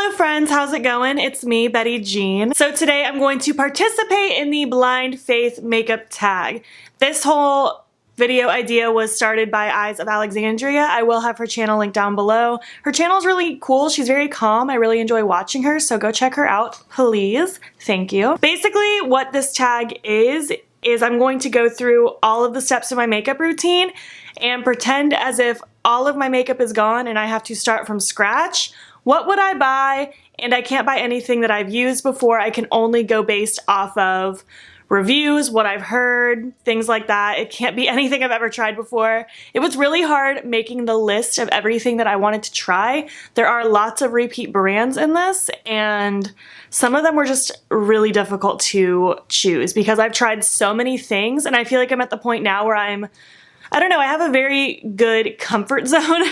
Hello friends, how's it going? It's me, Betty Jean. So today I'm going to participate in the Blind Faith makeup tag. This whole video idea was started by Eyes of Alexandria. I will have her channel linked down below. Her channel is really cool. She's very calm. I really enjoy watching her, so go check her out, please. Thank you. Basically, what this tag is I'm going to go through all of the steps of my makeup routine and pretend as if all of my makeup is gone and I have to start from scratch. What would I buy? And I can't buy anything that I've used before. I can only go based off of reviews, what I've heard, things like that. It can't be anything I've ever tried before. It was really hard making the list of everything that I wanted to try. There are lots of repeat brands in this, and some of them were just really difficult to choose because I've tried so many things, and I feel like I'm at the point now where I don't know, I have a very good comfort zone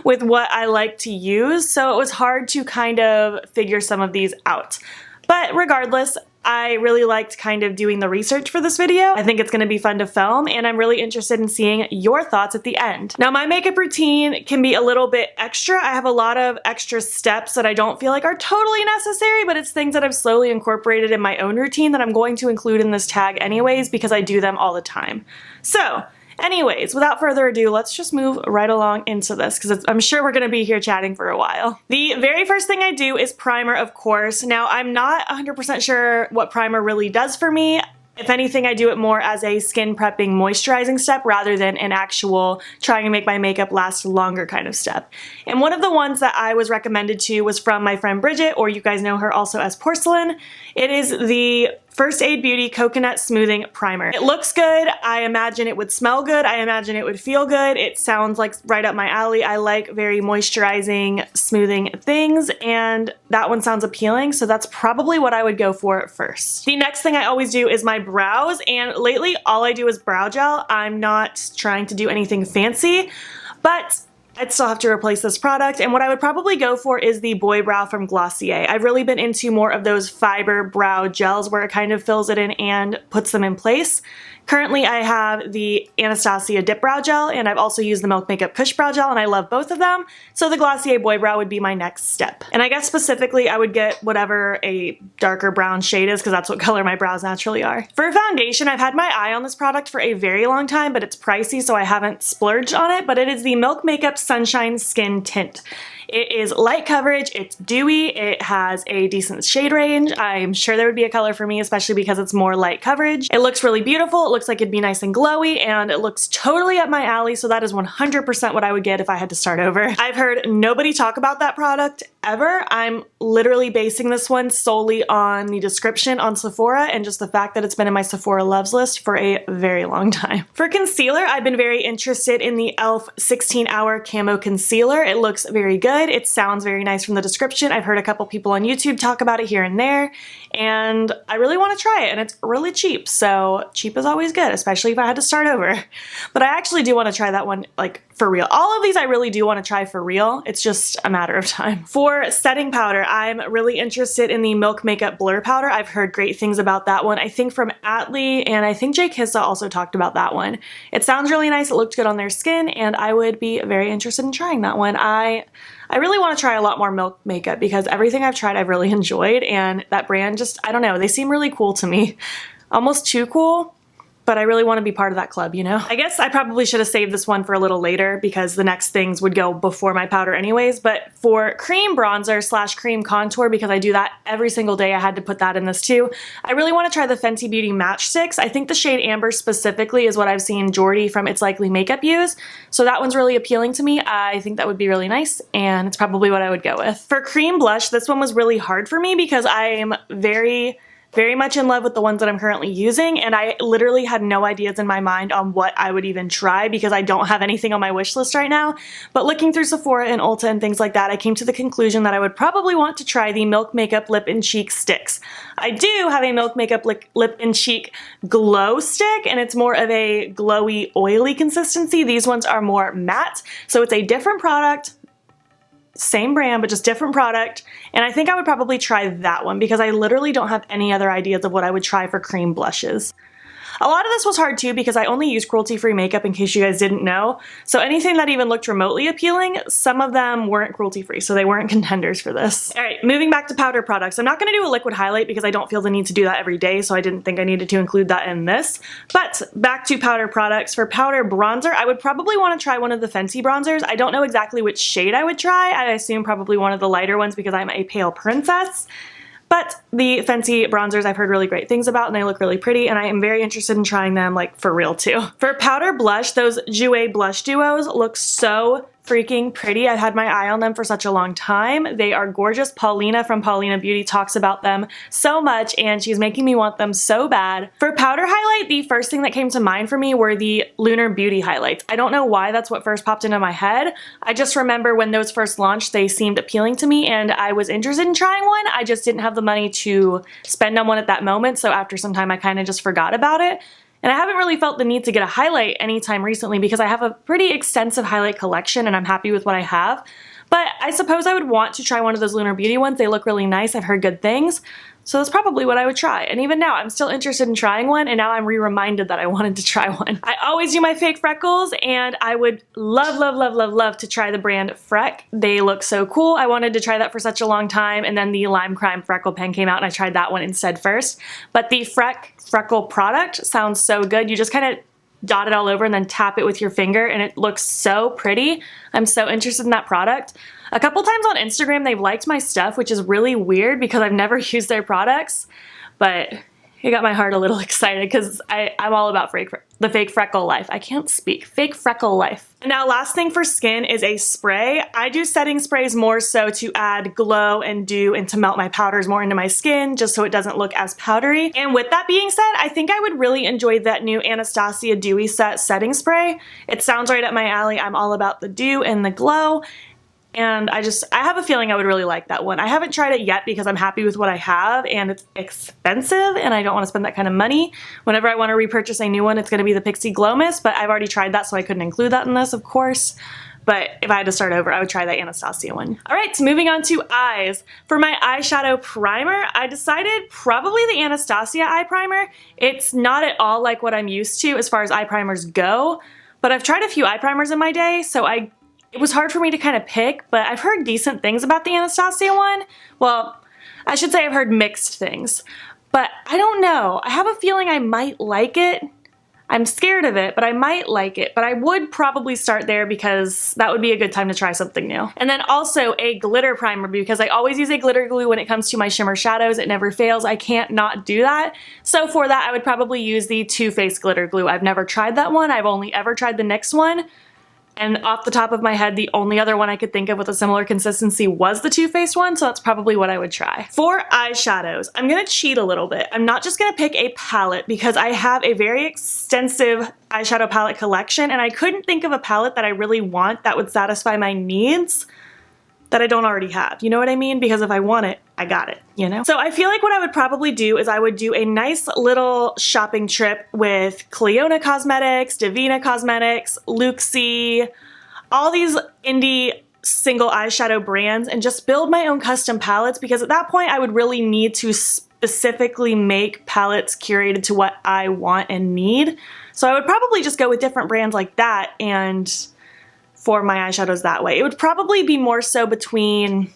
with what I like to use, so it was hard to kind of figure some of these out. But regardless, I really liked kind of doing the research for this video. I think it's going to be fun to film, and I'm really interested in seeing your thoughts at the end. Now, my makeup routine can be a little bit extra. I have a lot of extra steps that I don't feel like are totally necessary, but it's things that I've slowly incorporated in my own routine that I'm going to include in this tag anyways because I do them all the time. So, anyways, without further ado, let's just move right along into this because I'm sure we're going to be here chatting for a while. The very first thing I do is primer, of course. Now, I'm not 100% sure what primer really does for me. If anything, I do it more as a skin prepping moisturizing step rather than an actual trying to make my makeup last longer kind of step. And one of the ones that I was recommended to was from my friend Bridget, or you guys know her also as Porcelain. It is the First Aid Beauty Coconut Smoothing Primer. It looks good. I imagine it would smell good. I imagine it would feel good. It sounds like right up my alley. I like very moisturizing, smoothing things, and that one sounds appealing, so that's probably what I would go for first. The next thing I always do is my brows, and lately all I do is brow gel. I'm not trying to do anything fancy, but I'd still have to replace this product, and what I would probably go for is the Boy Brow from Glossier. I've really been into more of those fiber brow gels where it kind of fills it in and puts them in place. Currently, I have the Anastasia DipBrow Gel, and I've also used the Milk Makeup Kush Brow Gel, and I love both of them, so the Glossier Boy Brow would be my next step. And I guess specifically, I would get whatever a darker brown shade is, because that's what color my brows naturally are. For foundation, I've had my eye on this product for a very long time, but it's pricey, so I haven't splurged on it, but it is the Milk Makeup Sunshine Skin Tint. It is light coverage, it's dewy, it has a decent shade range. I'm sure there would be a color for me, especially because it's more light coverage. It looks really beautiful, it looks like it'd be nice and glowy, and it looks totally up my alley, so that is 100% what I would get if I had to start over. I've heard nobody talk about that product ever. I'm literally basing this one solely on the description on Sephora and just the fact that it's been in my Sephora loves list for a very long time. For concealer, I've been very interested in the e.l.f. 16-Hour Camo Concealer. It looks very good. It sounds very nice from the description. I've heard a couple people on YouTube talk about it here and there, and I really want to try it, and it's really cheap, so cheap is always good, especially if I had to start over. But I actually do want to try that one, like, for real. All of these I really do want to try for real. It's just a matter of time. For setting powder, I'm really interested in the Milk Makeup Blur Powder. I've heard great things about that one. I think from Atlee, and I think Jay Kissa also talked about that one. It sounds really nice. It looked good on their skin, and I would be very interested in trying that one. I really want to try a lot more Milk makeup because everything I've tried I've really enjoyed, and that brand just, I don't know, they seem really cool to me. Almost too cool, but I really want to be part of that club, you know? I guess I probably should have saved this one for a little later because the next things would go before my powder anyways, but for cream bronzer slash cream contour, because I do that every single day, I had to put that in this too. I really want to try the Fenty Beauty Matchsticks. I think the shade Amber specifically is what I've seen Jordy from It's Likely Makeup use, so that one's really appealing to me. I think that would be really nice, and it's probably what I would go with. For cream blush, this one was really hard for me because I'm very much in love with the ones that I'm currently using, and I literally had no ideas in my mind on what I would even try because I don't have anything on my wish list right now. But looking through Sephora and Ulta and things like that, I came to the conclusion that I would probably want to try the Milk Makeup Lip and Cheek Sticks. I do have a Milk Makeup Lip and Cheek Glow Stick, and it's more of a glowy, oily consistency. These ones are more matte, so it's a different product. Same brand, but just different product, and I think I would probably try that one because I literally don't have any other ideas of what I would try for cream blushes. A lot of this was hard too because I only use cruelty-free makeup in case you guys didn't know. So anything that even looked remotely appealing, some of them weren't cruelty-free, so they weren't contenders for this. All right, moving back to powder products. I'm not gonna do a liquid highlight because I don't feel the need to do that every day, so I didn't think I needed to include that in this. But back to powder products. For powder bronzer, I would probably wanna try one of the Fenty bronzers. I don't know exactly which shade I would try. I assume probably one of the lighter ones because I'm a pale princess. But the Fenty bronzers I've heard really great things about and they look really pretty and I am very interested in trying them like for real too. For powder blush, those Jouer blush duos look so freaking pretty. I've had my eye on them for such a long time. They are gorgeous. Paulina from Paulina Beauty talks about them so much and she's making me want them so bad. For powder highlight, the first thing that came to mind for me were the Lunar Beauty highlights. I don't know why that's what first popped into my head. I just remember when those first launched, they seemed appealing to me and I was interested in trying one. I just didn't have the money to spend on one at that moment, so after some time I kind of just forgot about it. And I haven't really felt the need to get a highlight anytime recently because I have a pretty extensive highlight collection and I'm happy with what I have. But I suppose I would want to try one of those Lunar Beauty ones. They look really nice. I've heard good things. So that's probably what I would try. And even now, I'm still interested in trying one, and now I'm re-reminded that I wanted to try one. I always do my fake freckles, and I would love, love, love, love, love to try the brand Freck. They look so cool. I wanted to try that for such a long time, and then the Lime Crime Freckle Pen came out, and I tried that one instead first. But the Freckle product sounds so good. You just kind of dot it all over and then tap it with your finger, and it looks so pretty. I'm so interested in that product. A couple times on Instagram they've liked my stuff, which is really weird because I've never used their products, but it got my heart a little excited because I'm all about the fake freckle life. I can't speak. Fake freckle life. Now, last thing for skin is a spray. I do setting sprays more so to add glow and dew and to melt my powders more into my skin just so it doesn't look as powdery. And with that being said, I think I would really enjoy that new Anastasia Dewy Set setting spray. It sounds right up my alley. I'm all about the dew and the glow. And I have a feeling I would really like that one. I haven't tried it yet because I'm happy with what I have and it's expensive and I don't want to spend that kind of money. Whenever I want to repurchase a new one, it's going to be the Pixie Glow Mist, but I've already tried that so I couldn't include that in this, of course. But if I had to start over, I would try that Anastasia one. All right, so moving on to eyes. For my eyeshadow primer, I decided probably the Anastasia eye primer. It's not at all like what I'm used to as far as eye primers go, but I've tried a few eye primers in my day, so it was hard for me to kind of pick, but I've heard decent things about the Anastasia one. Well, I should say I've heard mixed things, but I don't know. I have a feeling I might like it. I'm scared of it, but I might like it, but I would probably start there because that would be a good time to try something new. And then also a glitter primer because I always use a glitter glue when it comes to my shimmer shadows. It never fails. I can't not do that. So for that, I would probably use the Too Faced glitter glue. I've never tried that one. I've only ever tried the NYX one. And off the top of my head, the only other one I could think of with a similar consistency was the Too Faced one, so that's probably what I would try. For eyeshadows, I'm gonna cheat a little bit. I'm not just gonna pick a palette because I have a very extensive eyeshadow palette collection and I couldn't think of a palette that I really want that would satisfy my needs that I don't already have. You know what I mean? Because if I want it, I got it, you know? So I feel like what I would probably do is I would do a nice little shopping trip with Clionadh Cosmetics, Divina Cosmetics, Luxie, all these indie single eyeshadow brands and just build my own custom palettes because at that point I would really need to specifically make palettes curated to what I want and need. So I would probably just go with different brands like that and for my eyeshadows that way. It would probably be more so between,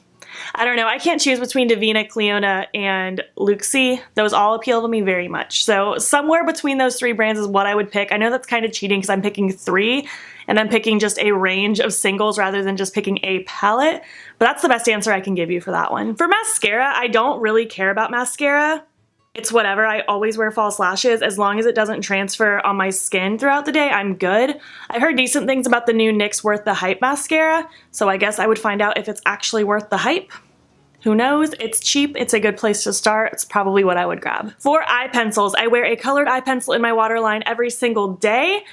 I don't know, I can't choose between Divina, Clionadh, and Luxie. Those all appeal to me very much. So somewhere between those three brands is what I would pick. I know that's kind of cheating because I'm picking three and I'm picking just a range of singles rather than just picking a palette, but that's the best answer I can give you for that one. For mascara, I don't really care about mascara. It's whatever. I always wear false lashes. As long as it doesn't transfer on my skin throughout the day, I'm good. I've heard decent things about the new NYX Worth the Hype mascara, so I guess I would find out if it's actually worth the hype. Who knows? It's cheap. It's a good place to start. It's probably what I would grab. For eye pencils, I wear a colored eye pencil in my waterline every single day.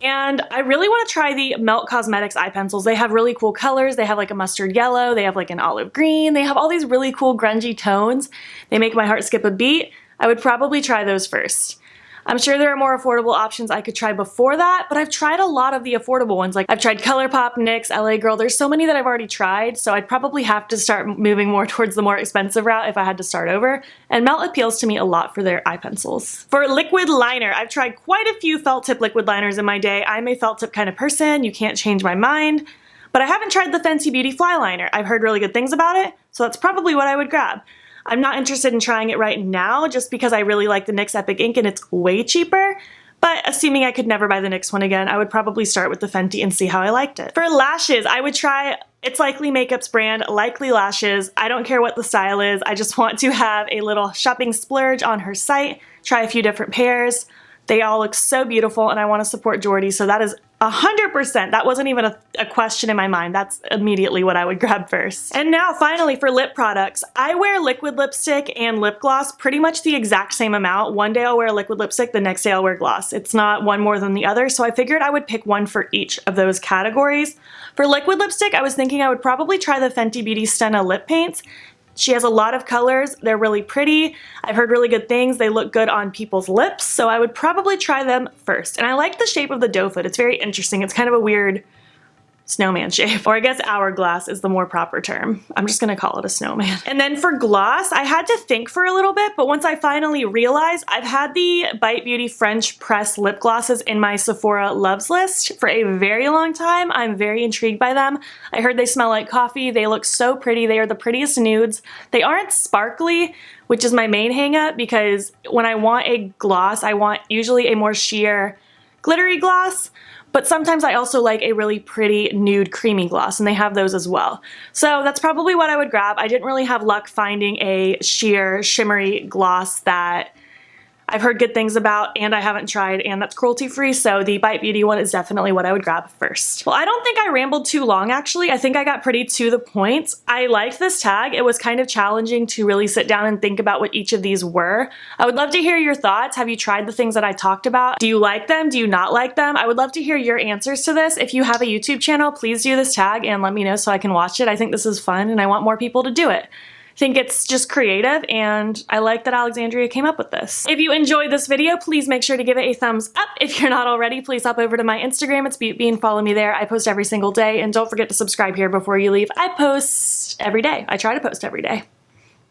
And I really want to try the Melt Cosmetics eye pencils. They have really cool colors. They have like a mustard yellow. They have like an olive green. They have all these really cool grungy tones. They make my heart skip a beat. I would probably try those first. I'm sure there are more affordable options I could try before that, but I've tried a lot of the affordable ones. Like I've tried Colourpop, NYX, LA Girl. There's so many that I've already tried, so I'd probably have to start moving more towards the more expensive route if I had to start over. And Melt appeals to me a lot for their eye pencils. For liquid liner, I've tried quite a few felt tip liquid liners in my day. I'm a felt tip kind of person. You can't change my mind. But I haven't tried the Fenty Beauty Fly Liner. I've heard really good things about it, so that's probably what I would grab. I'm not interested in trying it right now just because I really like the NYX Epic Ink and it's way cheaper. But assuming I could never buy the NYX one again, I would probably start with the Fenty and see how I liked it. For lashes, I would try It's Likely Makeup's brand, Likely Lashes. I don't care what the style is. I just want to have a little shopping splurge on her site, try a few different pairs. They all look so beautiful and I want to support Jordy, so that is 100%. That wasn't even a question in my mind. That's immediately what I would grab first. And now finally for lip products. I wear liquid lipstick and lip gloss pretty much the exact same amount. One day I'll wear liquid lipstick, the next day I'll wear gloss. It's not one more than the other, so I figured I would pick one for each of those categories. For liquid lipstick, I was thinking I would probably try the Fenty Beauty Stunna lip paints. She has a lot of colors, they're really pretty, I've heard really good things, they look good on people's lips, so I would probably try them first. And I like the shape of the doe foot, it's very interesting, it's kind of a weird snowman shape. Or I guess hourglass is the more proper term. I'm just gonna call it a snowman. And then for gloss, I had to think for a little bit, but once I finally realized, I've had the Bite Beauty French Press lip glosses in my Sephora loves list for a very long time. I'm very intrigued by them. I heard they smell like coffee. They look so pretty. They are the prettiest nudes. They aren't sparkly, which is my main hang up because when I want a gloss, I want usually a more sheer, glittery gloss. But sometimes I also like a really pretty nude creamy gloss, and they have those as well. So that's probably what I would grab. I didn't really have luck finding a sheer shimmery gloss that I've heard good things about and I haven't tried, and that's cruelty free, so the Bite Beauty one is definitely what I would grab first. Well, I don't think I rambled too long actually. I think I got pretty to the point. I liked this tag. It was kind of challenging to really sit down and think about what each of these were. I would love to hear your thoughts. Have you tried the things that I talked about? Do you like them? Do you not like them? I would love to hear your answers to this. If you have a YouTube channel, please do this tag and let me know so I can watch it. I think this is fun and I want more people to do it. I think it's just creative and I like that Alexandria came up with this. If you enjoyed this video, please make sure to give it a thumbs up. If you're not already, please hop over to my Instagram. It's beautbean. Follow me there. I post every single day, and don't forget to subscribe here before you leave. I post every day. I try to post every day.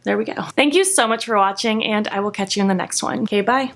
There we go. Thank you so much for watching, and I will catch you in the next one. Okay, bye.